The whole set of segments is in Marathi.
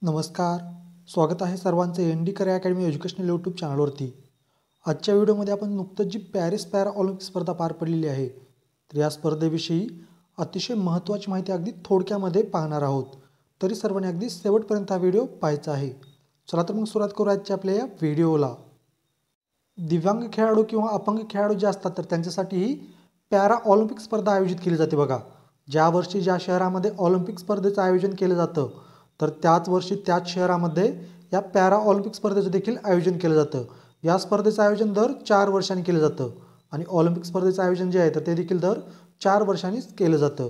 नमस्कार. स्वागत आहे सर्वांचं N D career academy educational YouTube चॅनलवरती. आजच्या व्हिडिओमध्ये आपण नुकतंच जी पॅरिस पॅरा ऑलिम्पिक स्पर्धा पार पडलेली आहे तर या स्पर्धेविषयी अतिशय महत्त्वाची माहिती अगदी थोडक्यामध्ये पाहणार आहोत. तरी सर्वांनी अगदी शेवटपर्यंत हा व्हिडिओ पाहायचा आहे. चला तर मग सुरुवात करू आजच्या आपल्या या व्हिडिओला. दिव्यांग खेळाडू किंवा अपंग खेळाडू जे असतात तर त्यांच्यासाठी ही पॅरा ऑलिम्पिक स्पर्धा आयोजित केली जाते बघा. ज्या वर्षी ज्या शहरामध्ये ऑलिम्पिक स्पर्धेचं आयोजन केलं जातं तर त्याच वर्षी त्याच शहरामध्ये या पॅरा ऑलिम्पिक स्पर्धेचं देखील आयोजन केलं जातं. या स्पर्धेचं आयोजन दर 4 वर्षांनी केलं जातं आणि ऑलिम्पिक स्पर्धेचं आयोजन जे आहे तर ते देखील दर 4 वर्षांनीच केलं जातं.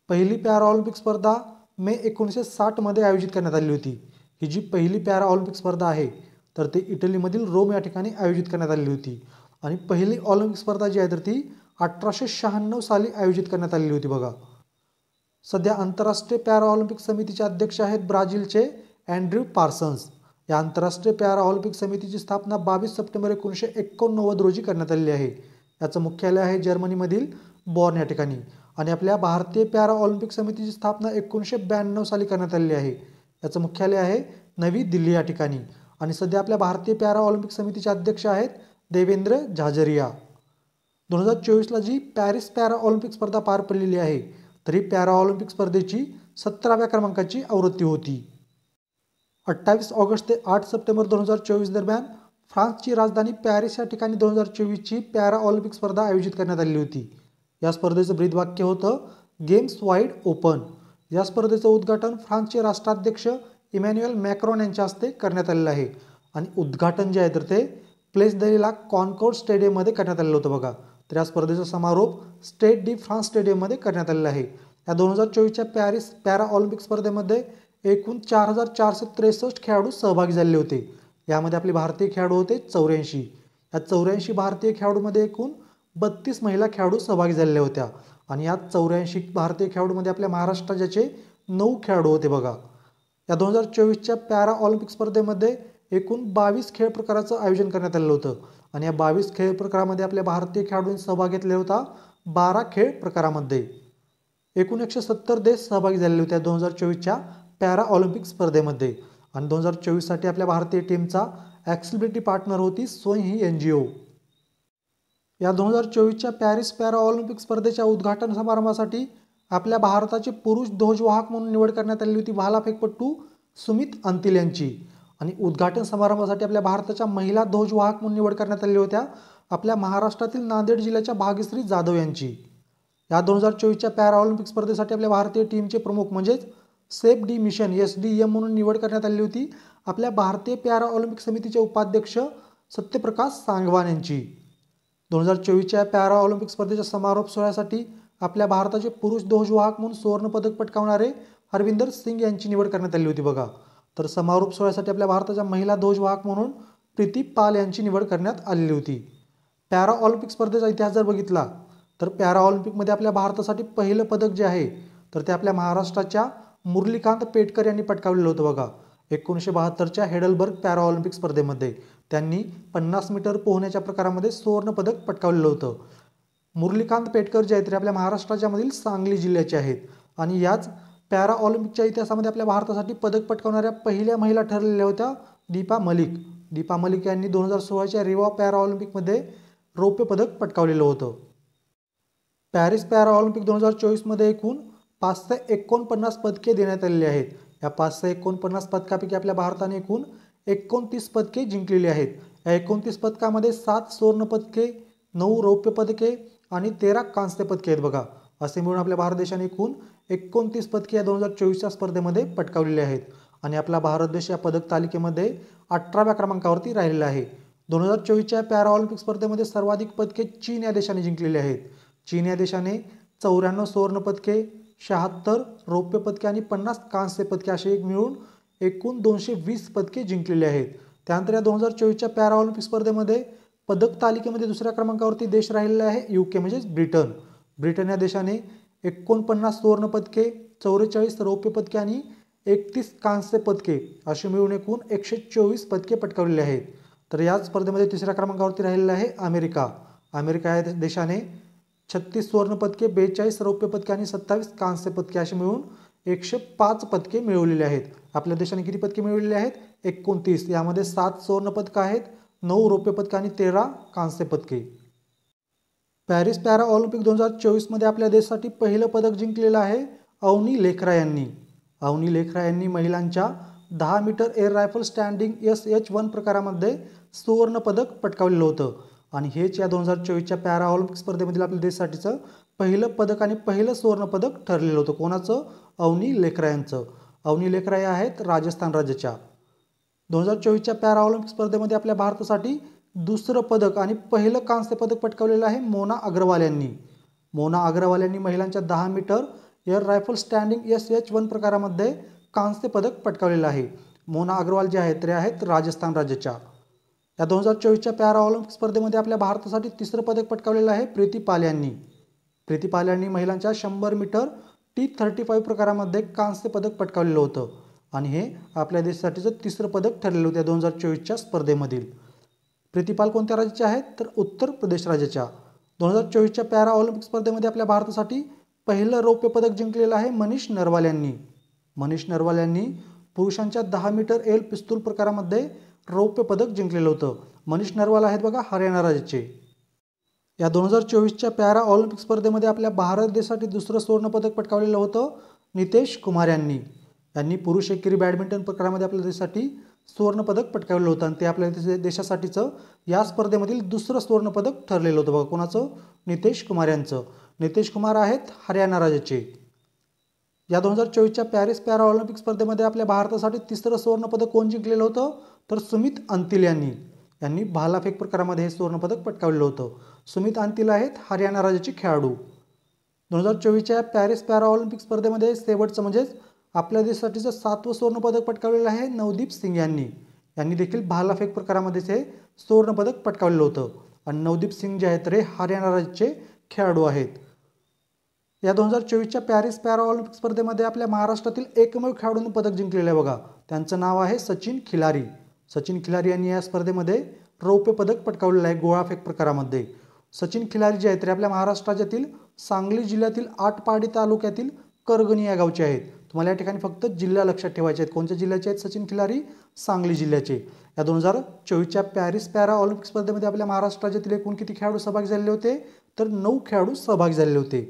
पहिली पॅरा ऑलिम्पिक स्पर्धा मे 1960 आयोजित करण्यात आली होती. ही जी पहिली पॅरा ऑलिम्पिक स्पर्धा आहे तर ती इटलीमधील रोम या ठिकाणी आयोजित करण्यात आली होती आणि पहिली ऑलिम्पिक स्पर्धा जी आहे तर ती 1896 साली आयोजित करण्यात आलेली होती बघा. सध्या आंतरराष्ट्रीय पॅरा ऑलिम्पिक समितीचे अध्यक्ष आहेत ब्राझीलचे अँड्र्यू पार्सन्स. या आंतरराष्ट्रीय पॅरा ऑलिम्पिक समितीची स्थापना 22 सप्टेंबर 1989 रोजी करण्यात आलेली आहे. याचं मुख्यालय आहे जर्मनीमधील बॉर्न या ठिकाणी आणि आपल्या भारतीय पॅरा ऑलिम्पिक समितीची स्थापना 1992 साली करण्यात आलेली आहे. याचं मुख्यालय आहे नवी दिल्ली या ठिकाणी आणि सध्या आपल्या भारतीय पॅरा ऑलिम्पिक समितीचे अध्यक्ष आहेत देवेंद्र झाझरिया. 2024ला जी पॅरिस पॅरा ऑलिम्पिक स्पर्धा पार पडलेली आहे तर ही पॅरा ऑलिम्पिक स्पर्धेची 17व्या क्रमांकाची आवृत्ती होती. 28 ऑगस्ट ते 8 सप्टेंबर 2024 दरम्यान फ्रान्सची राजधानी पॅरिस या ठिकाणी 2024ची पॅरा ऑलिम्पिक स्पर्धा आयोजित करण्यात आली होती. या स्पर्धेचं ब्रीदवाक्य होतं गेम्स वाईड ओपन. या स्पर्धेचं उद्घाटन फ्रान्सचे राष्ट्राध्यक्ष इमॅन्युएल मॅक्रॉन यांच्या हस्ते करण्यात आलेलं आहे आणि उद्घाटन जे आहे तर ते प्लेस द ला कॉन्कोर्ड स्टेडियममध्ये करण्यात आलेलं होतं बघा. तर या स्पर्धेचा समारोप स्टेड डी फ्रान्स स्टेडियममध्ये करण्यात आलेला आहे. या 2024च्या पॅरिस पॅरा ऑलिम्पिक स्पर्धेमध्ये एकूण 4463 खेळाडू सहभागी झालेले होते. यामध्ये आपले भारतीय खेळाडू होते 84. या 84 भारतीय खेळाडूमध्ये एकूण 32 महिला खेळाडू सहभागी झालेल्या होत्या आणि या 84 भारतीय खेळाडूमध्ये आपल्या महाराष्ट्र राज्याचे 9 खेळाडू होते बघा. या 2024च्या पॅरा ऑलिम्पिक स्पर्धेमध्ये एकूण 22 खेळ प्रकाराचं आयोजन करण्यात आलेलं होतं आणि या 22 खेळ प्रकारामध्ये आपल्या भारतीय खेळाडूंनी सहभाग घेतलेला होता 12 खेळ प्रकारामध्ये. एकूण 170 देश सहभागी झालेले होते 2024च्या पॅरा ऑलिम्पिक स्पर्धेमध्ये आणि 2024साठी आपल्या भारतीय टीमचा ॲक्सेसिबिलिटी पार्टनर होती सोई ही NGO. या 2024च्या पॅरिस पॅरा ऑलिम्पिक स्पर्धेच्या उद्घाटन समारंभासाठी आपल्या भारताचे पुरुष ध्वजवाहक म्हणून निवड करण्यात आली होती भालाफेकपटू सुमित अंतिल यांची आणि उद्घाटन समारंभासाठी आपल्या भारताच्या महिला ध्वजवाहक म्हणून निवड करण्यात आली होत्या आपल्या महाराष्ट्रातील नांदेड जिल्ह्याच्या भाग्यश्री जाधव यांची. या 2024च्या पॅरा ऑलिम्पिक स्पर्धेसाठी आपल्या भारतीय टीमचे प्रमुख म्हणजेच सेफ डी मिशन SDM म्हणून निवड करण्यात आली होती आपल्या भारतीय पॅरा ऑलिम्पिक समितीचे उपाध्यक्ष सत्यप्रकाश सांगवान यांची. 2024च्या पॅरा ऑलिम्पिक स्पर्धेच्या समारोप सोहळ्यासाठी आपल्या भारताचे पुरुष ध्वजवाहक म्हणून सुवर्णपदक पटकावणारे हरविंदर सिंग यांची निवड करण्यात आली होती बघा. तर समारोप सोहळ्यासाठी आपल्या भारताच्या महिला ध्वजवाहक म्हणून प्रीती पाल यांची निवड करण्यात आलेली होती. पॅरा ऑलिम्पिक स्पर्धेचा इतिहास जर बघितला तर पॅरा ऑलिम्पिकमध्ये आपल्या भारतासाठी पहिलं पदक जे आहे तर ते आपल्या महाराष्ट्राच्या मुरलीकांत पेटकर यांनी पटकावलेलं होतं बघा. 1972च्या हेडलबर्ग पॅरा ऑलिम्पिक स्पर्धेमध्ये त्यांनी 50 मीटर पोहण्याच्या प्रकारामध्ये सुवर्णपदक पटकावलेलं होतं. मुरलीकांत पेटकर जे आहेत ते आपल्या महाराष्ट्राच्यामधील सांगली जिल्ह्याचे आहेत आणि याच पॅरा ऑलिम्पिकच्या इतिहासामध्ये आपल्या भारतासाठी पदक पटकावणाऱ्या पहिल्या महिला ठरलेल्या होत्या दीपा मलिक. दीपा मलिक यांनी 2016च्या रिवा पॅरा ऑलिम्पिकमध्ये रौप्य पदक पटकावलेलं होतं. पॅरिस पॅरा ऑलिम्पिक 2024मध्ये एकूण 549 पदके देण्यात आलेली आहेत. या 549 पदकापैकी आपल्या भारताने एकूण 29 पदके जिंकलेली आहेत. या 29 पदकामध्ये 7 सुवर्ण पदके, 9 रौप्य पदके आणि 13 कांस्य पदके आहेत बघा. असे मिळून आपल्या भारत देशाने एकूण 29 पदके या 2024च्या स्पर्धेमध्ये पटकावलेली आहेत आणि आपला भारत देश या पदक तालिकेमध्ये 18व्या क्रमांकावरती राहिलेला आहे. 2024च्या पॅरा ऑलिम्पिक स्पर्धेमध्ये सर्वाधिक पदके चीन या देशाने जिंकलेली आहेत. चीन या देशाने 94 सुवर्ण पदके, 76 रौप्य पदके आणि 50 कांस्य पदके असे मिळून एकूण 220 पदके जिंकलेली आहेत. त्यानंतर या 2024च्या पॅरा ऑलिम्पिक स्पर्धेमध्ये पदक तालिकेमध्ये दुसऱ्या क्रमांकावरती देश राहिलेला आहे UK म्हणजेच ब्रिटन. ब्रिटन या देशाने 49 सुवर्ण पदके, 44 रौप्य पदके आणि 31 कांस्य पदके असे मिळून एकूण 124 पदके पटकावलेले आहेत. तर याच स्पर्धेमध्ये तिसऱ्या क्रमांकावरती राहिलेला आहे अमेरिका. अमेरिका या देशाने 36 सुवर्ण पदके, 42 रौप्य पदके आणि 27 कांस्य पदके असे मिळून 105 पदके मिळवलेली आहेत. आपल्या देशाने किती पदके मिळवलेली आहेत? 29. यामध्ये 7 सुवर्ण पदकं आहेत, 9 रौप्य पदकं आणि 13 कांस्य पदके. पॅरिस पॅरा ऑलिम्पिक 2024 मध्ये आपल्या देशासाठी पहिलं पदक जिंकलेलं आहे अवनी लेखरा यांनी. अवनी लेखरा यांनी महिलांच्या 10 metre air rifle standing SH1 प्रकारामध्ये सुवर्ण पदक पटकावलेलं होतं आणि हेच या 2024च्या पॅरा ऑलिम्पिक स्पर्धेमधील आपल्या देशासाठीचं पहिलं पदक आणि पहिलं सुवर्ण पदक ठरलेलं होतं. कोणाचं? अवनी लेखरा यांचं. अवनी लेखरा या आहेत राजस्थान राज्याच्या. 2024च्या पॅरा ऑलिम्पिक स्पर्धेमध्ये आपल्या भारतासाठी दुसरं पदक आणि पहिलं कांस्य पदक पटकावलेलं आहे मोना अग्रवाल यांनी. मोना अग्रवाल यांनी महिलांच्या 10 metre air rifle standing SH1 प्रकारामध्ये कांस्य पदक पटकावलेलं आहे. मोना अग्रवाल जे आहेत ते आहेत राजस्थान राज्याच्या. या 2024च्या पॅरा ऑलिम्पिक स्पर्धेमध्ये आपल्या भारतासाठी तिसरं पदक पटकावलेलं आहे प्रीती पाल यांनी. प्रीती पाल यांनी महिलांच्या 100 मीटर T35 प्रकारामध्ये कांस्य पदक पटकावलेलं होतं आणि हे आपल्या देशासाठीचं तिसरं पदक ठरलेलं होतं 2024च्या स्पर्धेमधील. प्रीती पाल कोणत्या राज्याच्या आहेत? तर उत्तर प्रदेश राज्याच्या. 2024च्या पॅरा ऑलिम्पिक स्पर्धेमध्ये आपल्या भारतासाठी पहिलं रौप्य पदक जिंकलेलं आहे मनीष नरवाल यांनी. मनीष नरवाल यांनी पुरुषांच्या 10 मीटर एअर पिस्तूल प्रकारामध्ये रौप्य पदक जिंकलेलं होतं. मनीष नरवाल आहेत बघा हरियाणा राज्याचे. या 2024च्या पॅरा ऑलिम्पिक स्पर्धेमध्ये आपल्या भारत देशासाठी दुसरं सुवर्ण पदक पटकावलेलं होतं नितेश कुमार यांनी. यांनी पुरुष एकेरी बॅडमिंटन प्रकारामध्ये आपल्या देशासाठी सुवर्ण पदक पटकावलं होतं आणि ते आपल्या देशासाठीचं या स्पर्धेमधील दुसरं सुवर्ण पदक ठरलेलं होतं बघा. कोणाचं? नितेश कुमार यांचं. नितेश कुमार आहेत हरियाणा राज्याचे. या 2024च्या पॅरिस पॅरा ऑलिम्पिक स्पर्धेमध्ये आपल्या भारतासाठी तिसरं सुवर्ण पदक कोण जिंकलेलं होतं? तर सुमित अंतिल यांनी. यांनी भालाफेक प्रकारामध्ये हे सुवर्ण पदक पटकावलेलं होतं. सुमित अंतिल आहेत हरियाणा राज्याचे खेळाडू. 2024च्या पॅरिस पॅरा ऑलिम्पिक स्पर्धेमध्ये शेवटचं म्हणजेच आपल्या देशासाठीचं 7वं सुवर्ण पदक पटकावलेलं आहे नवदीप सिंग यांनी. यांनी देखील भालाफेक प्रकारामध्ये हे सुवर्ण पदक पटकावलेलं होतं आणि नवदीप सिंग जे आहेत ते हरियाणा राज्याचे खेळाडू आहेत. या 2024च्या पॅरिस पॅरा ऑलिम्पिक स्पर्धेमध्ये आपल्या महाराष्ट्रातील एकमेव खेळाडूंनी पदक जिंकलेलं आहे बघा. त्यांचं नाव आहे सचिन खिलारी. सचिन खिलारी यांनी या स्पर्धेमध्ये रौप्य पदक पटकावलेलं आहे गोळाफेक प्रकारामध्ये. सचिन खिलारी जे आहेत ते आपल्या महाराष्ट्र राज्यातील सांगली जिल्ह्यातील आटपाडी तालुक्यातील करगणी या गावचे आहेत. तुम्हाला या ठिकाणी फक्त जिल्हा लक्षात ठेवायचे आहेत. कोणत्या जिल्ह्याचे आहेत सचिन खिलारी? सांगली जिल्ह्याचे. या 2024च्या पॅरिस पॅरा ऑलिम्पिक स्पर्धेमध्ये आपल्या महाराष्ट्र राज्यातील एकूण किती खेळाडू सहभागी झालेले होते? तर 9 खेळाडू सहभागी झालेले होते.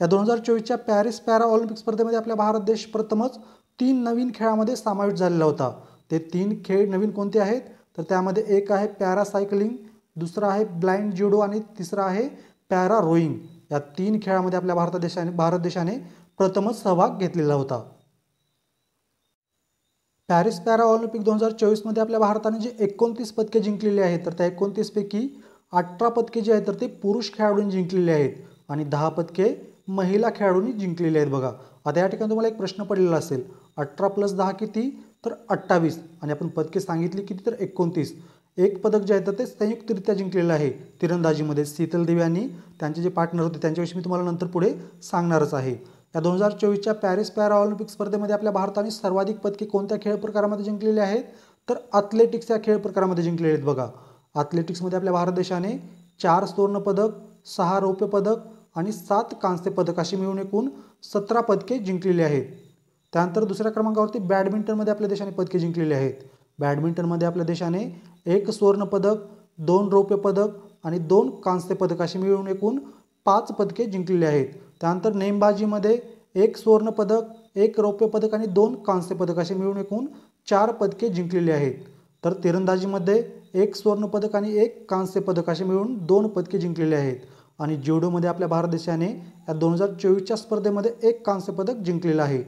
या 2024च्या पॅरिस पॅरा ऑलिम्पिक स्पर्धेमध्ये आपला भारत देश प्रथमच 3 नवीन खेळामध्ये समाविष्ट झालेला होता. ते 3 खेळ नवीन कोणते आहेत? तर त्यामध्ये एक आहे पॅरासायकलिंग, दुसरा आहे ब्लाइंड ज्युडो आणि तिसरा आहे पॅरा रोईंग. या 3 खेळामध्ये आपल्या भारत देशाने प्रथमच सहभाग घेतलेला होता. पॅरिस पॅरा ऑलिम्पिक 2024 मध्ये आपल्या भारताने जे 29 पदके जिंकलेली आहेत तर त्या 29 पैकी 18 पदके जे आहेत तर ते पुरुष खेळाडूंनी जिंकलेले आहेत आणि 10 पदके महिला खेळाडूंनी जिंकलेले आहेत बघा. आता या ठिकाणी तुम्हाला एक प्रश्न पडलेला असेल, 18 + 10 किती? तर 28 आणि आपण पदके सांगितली किती? तर 29. एक पदक जे आहे तर ते संयुक्तरित्या जिंकलेलं आहे तिरंदाजीमध्ये. शीतल देवी आणि त्यांचे जे पार्टनर होते त्यांच्याविषयी मी तुम्हाला नंतर पुढे सांगणारच आहे. या 2024च्या पॅरिस पॅरा ऑलिम्पिक स्पर्धेमध्ये आपल्या भारताने सर्वाधिक पदके कोणत्या खेळ प्रकारामध्ये जिंकलेले आहेत? तर ॲथलेटिक्स या खेळ प्रकारामध्ये जिंकलेले आहेत बघा. ॲथलेटिक्समध्ये आपल्या भारत देशाने 4 सुवर्ण पदक, 6 रौप्य पदक आणि 7 कांस्य पदक अशी मिळून एकूण 17 पदके जिंकलेली आहेत. त्यानंतर दुसऱ्या क्रमांकावरती बॅडमिंटनमध्ये आपल्या देशाने पदके जिंकलेली आहेत. बॅडमिंटनमध्ये आपल्या देशाने 1 सुवर्ण पदक, 2 रौप्य पदक आणि 2 कांस्य पदक अशी मिळून एकूण 5 पदके जिंकलेली आहेत. त्यानंतर नेमबाजीमध्ये 1 सुवर्ण पदक, 1 रौप्य पदक आणि 2 कांस्य पदक अशी मिळून एकूण 4 पदके जिंकलेली आहेत. तर तिरंदाजीमध्ये 1 सुवर्ण पदक आणि 1 कांस्य पदक असे मिळून 2 पदके जिंकलेली आहेत. आणि ज्युडोमध्ये आपल्या भारत देशाने या 2024च्या स्पर्धेमध्ये 1 कांस्य पदक जिंकलेलं आहे.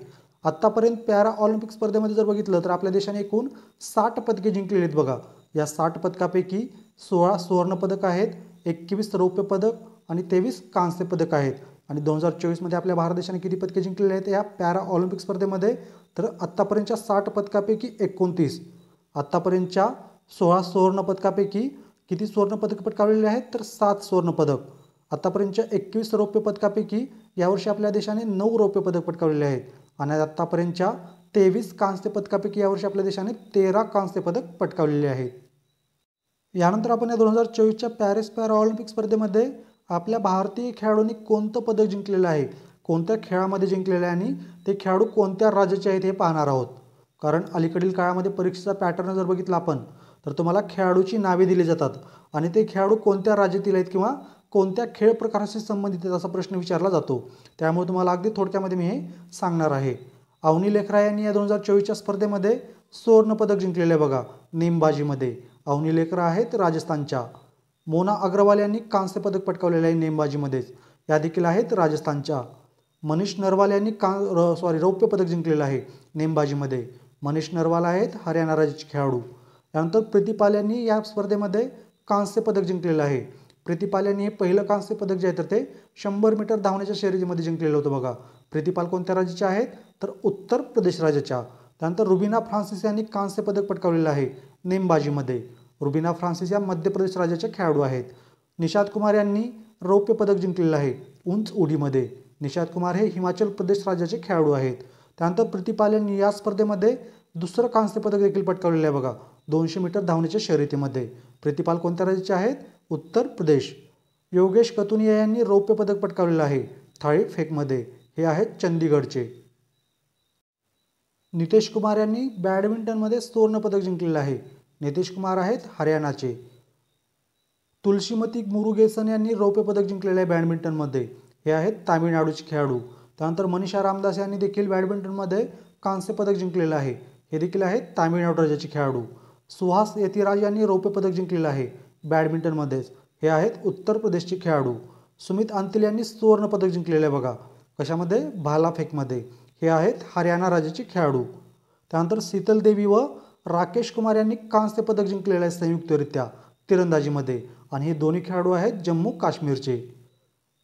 आत्तापर्यंत पॅरा ऑलिम्पिक स्पर्धेमध्ये जर बघितलं तर आपल्या देशाने एकूण 60 पदके जिंकलेली आहेत बघा. या 60 पदकापैकी 16 सुवर्ण पदक आहेत, 21 रौप्य पदक आणि 23 कांस्य पदक आहेत. आणि 2024 मध्ये आपल्या भारत देशाने किती पदके जिंकलेली आहेत या पॅरा ऑलिम्पिक स्पर्धेमध्ये? तर आत्तापर्यंतच्या 60 पदकापैकी 29. आत्तापर्यंतच्या 16 सुवर्ण पदकापैकी किती सुवर्ण पदक पटकावलेले आहेत? तर 7 सुवर्ण पदक. आत्तापर्यंतच्या 21 रौप्य पदकापैकी यावर्षी आपल्या देशाने 9 रौप्य पदक पटकावलेले आहेत आणि आत्तापर्यंतच्या 23 कांस्य पदकापैकी यावर्षी आपल्या देशाने 13 कांस्य पदक पटकावलेले आहेत. यानंतर आपण या 2024च्या पॅरिस पॅरा ऑलिम्पिक स्पर्धेमध्ये आपल्या भारतीय खेळाडूंनी कोणतं पदक जिंकलेलं आहे, कोणत्या खेळामध्ये जिंकलेलं आहे आणि ते खेळाडू कोणत्या राज्याचे आहेत हे पाहणार आहोत. कारण अलीकडील काळामध्ये परीक्षेचा पॅटर्न जर बघितला आपण तर तुम्हाला खेळाडूची नावे दिली जातात आणि ते खेळाडू कोणत्या राज्यातील आहेत किंवा कोणत्या खेळ प्रकाराशी संबंधित आहेत असा प्रश्न विचारला जातो। त्यामुळे तुम्हाला अगदी थोडक्यामध्ये मी हे सांगणार आहे। अवनी लेखरा यांनी या 2024च्या स्पर्धेमध्ये सुवर्ण पदक जिंकलेले आहे बघा नेमबाजीमध्ये। अवनी लेखरा आहेत राजस्थानच्या। मोना अग्रवाल यांनी कांस्य पदक पटकावलेले आहे नेमबाजीमध्येच, या देखील आहेत राजस्थानच्या। मनीष नरवाल यांनी रौप्य पदक जिंकलेलं आहे नेमबाजीमध्ये। मनीष नरवाल आहेत हरियाणा राज्याचे खेळाडू। त्यानंतर प्रीतिपाल यांनी या स्पर्धेमध्ये कांस्य पदक जिंकलेलं आहे। प्रीतिपाल यांनी हे पहिलं कांस्य पदक जे आहे तर ते 100 मीटर धावण्याच्या शर्यतीमध्ये जिंकलेलं होतं बघा। प्रीतिपाल कोणत्या राज्याचे आहेत तर उत्तर प्रदेश राज्याच्या। त्यानंतर रुबिना फ्रान्सिस यांनी कांस्य पदक पटकावलेलं आहे नेमबाजीमध्ये। रुबिना फ्रान्सिस या मध्य प्रदेश राज्याच्या खेळाडू आहेत। निषाद कुमार यांनी रौप्य पदक जिंकलेलं आहे उंच उडीमध्ये। निषाद कुमार हे हिमाचल प्रदेश राज्याचे खेळाडू आहेत। त्यानंतर प्रीतिपाल यांनी या स्पर्धेमध्ये दुसरं कांस्य पदक देखील पटकावलेलं आहे बघा 200 मीटर धावण्याच्या शर्यतीमध्ये। प्रीतिपाल कोणत्या राज्याचे आहेत उत्तर प्रदेश। योगेश कतुनिया यांनी रौप्य पदक पटकावलेलं आहे थाळी फेकमध्ये, हे आहेत चंदीगडचे। नितेश कुमार यांनी बॅडमिंटनमध्ये सुवर्ण पदक जिंकलेलं आहे। नितेश कुमार आहेत हरियाणाचे। तुलसीमती मुरुगेसन यांनी रौप्य पदक जिंकलेलं आहे बॅडमिंटनमध्ये, हे आहेत तामिळनाडूचे खेळाडू। त्यानंतर मनीषा रामदास यांनी देखील बॅडमिंटनमध्ये कांस्य पदक जिंकलेलं आहे, हे देखील आहेत तामिळनाडू राज्याचे खेळाडू। सुहास यतिराज यांनी रौप्य पदक जिंकलेलं आहे बॅडमिंटनमध्येच, हे आहेत उत्तर प्रदेशचे खेळाडू। सुमित अंतिल यांनी सुवर्ण पदक जिंकलेलं आहे बघा कशामध्ये भालाफेकमध्ये, हे आहेत हरियाणा राज्याचे खेळाडू। त्यानंतर शीतल देवी व राकेश कुमार यांनी कांस्य पदक जिंकलेलं आहे संयुक्तरित्या तिरंदाजीमध्ये आणि हे दोन्ही खेळाडू आहेत जम्मू काश्मीरचे।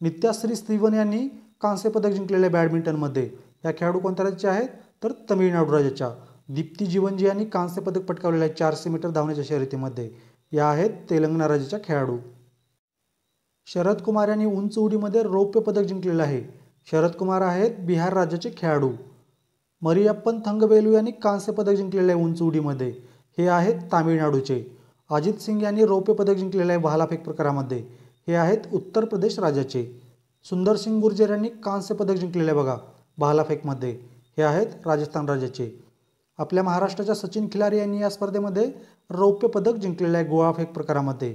नित्याश्री स्टीवन यांनी कांस्य पदक जिंकलेले आहे बॅडमिंटनमध्ये, या खेळाडू कोणत्या राज्याचे आहेत तर तमिळनाडू राज्याच्या। दीप्ती जीवनजी यांनी कांस्य पदक पटकावलेलं आहे 400 मीटर धावण्याच्या शर्यतीमध्ये, या आहेत तेलंगणा राज्याच्या खेळाडू। शरद कुमार यांनी उंच उडीमध्ये रौप्य पदक जिंकलेलं आहे। शरद कुमार आहेत बिहार राज्याचे खेळाडू। मरियप्पन थंगवेलू यांनी कांस्य पदक जिंकलेलं आहे उंच उडीमध्ये, हे आहेत तामिळनाडूचे। अजित सिंग यांनी रौप्य पदक जिंकलेलं आहे भालाफेक प्रकारामध्ये, हे आहेत उत्तर प्रदेश राज्याचे। सुंदर सिंग गुर्जर यांनी कांस्य पदक जिंकलेलं आहे बघा भालाफेकमध्ये, हे आहेत राजस्थान राज्याचे। आपल्या महाराष्ट्राच्या सचिन खिलारी यांनी या स्पर्धेमध्ये रौप्य पदक जिंकलेलं आहे गोळाफेक प्रकारामध्ये,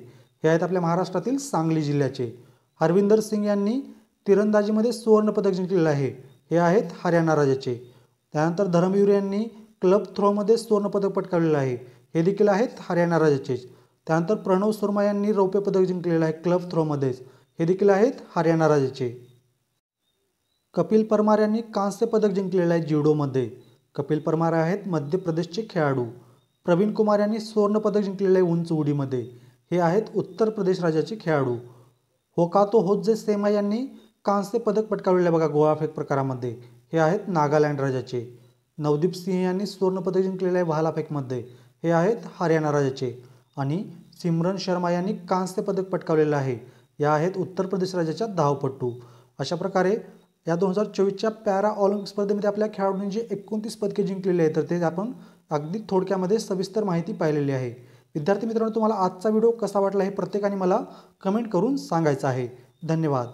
हे आहेत आपल्या महाराष्ट्रातील सांगली जिल्ह्याचे। हरविंदर सिंग यांनी तिरंदाजीमध्ये सुवर्ण पदक जिंकलेलं आहे, हे आहेत हरियाणा राज्याचे। त्यानंतर धर्मवीर यांनी क्लब थ्रोमध्ये सुवर्ण पदक पटकावलेलं आहे, हे देखील आहेत हरियाणा राज्याचे। त्यानंतर प्रणव शर्मा यांनी रौप्य पदक जिंकलेलं आहे क्लब थ्रोमध्येच, हे देखील आहेत हरियाणा राज्याचे। कपिल परमार यांनी कांस्य पदक जिंकलेलं आहे ज्युडोमध्ये। कपिल परमार आहेत मध्य प्रदेशचे खेळाडू। प्रवीण कुमार यांनी सुवर्ण पदक जिंकलेलं आहे उंच उडीमध्ये, हे आहेत उत्तर प्रदेश राज्याचे खेळाडू। होकातो होज्जे सेमा यांनी कांस्य पदक पटकावलेलं आहे बघा गोळाफेक प्रकारामध्ये, हे आहेत नागालँड राज्याचे। नवदीप सिंह यांनी सुवर्ण पदक जिंकलेलं आहे भालाफेकमध्ये, हे आहेत हरियाणा राज्याचे। आणि सिमरन शर्मा यांनी कांस्य पदक पटकावलेलं आहे, या आहेत उत्तर प्रदेश राज्याच्या धावपटू। अशा प्रकारे या 2024च्या पॅरा ऑलिम्पिक स्पर्धेमध्ये आपल्या खेळाडूंनी जे 29 पदके जिंकलेली आहेत तर ते आपण अगदी थोडक्यामध्ये सविस्तर माहिती पाहिलेली आहे। विद्यार्थी मित्रांनो, तुम्हाला आजचा व्हिडिओ कसा वाटला हे प्रत्येकाने मला कमेंट करून सांगायचं आहे। धन्यवाद।